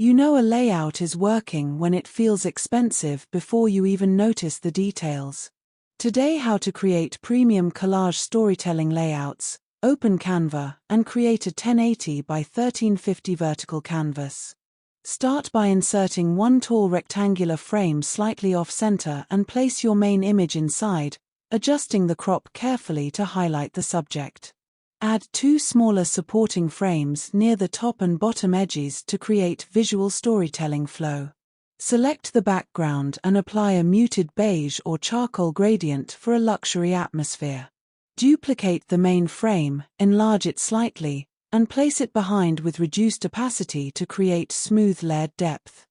You know a layout is working when it feels expensive before you even notice the details. Today, how to create premium collage storytelling layouts. Open Canva and create a 1080 by 1350 vertical canvas. Start by inserting one tall rectangular frame slightly off-center and place your main image inside, adjusting the crop carefully to highlight the subject. Add two smaller supporting frames near the top and bottom edges to create visual storytelling flow. Select the background and apply a muted beige or charcoal gradient for a luxury atmosphere. Duplicate the main frame, enlarge it slightly, and place it behind with reduced opacity to create smooth layered depth.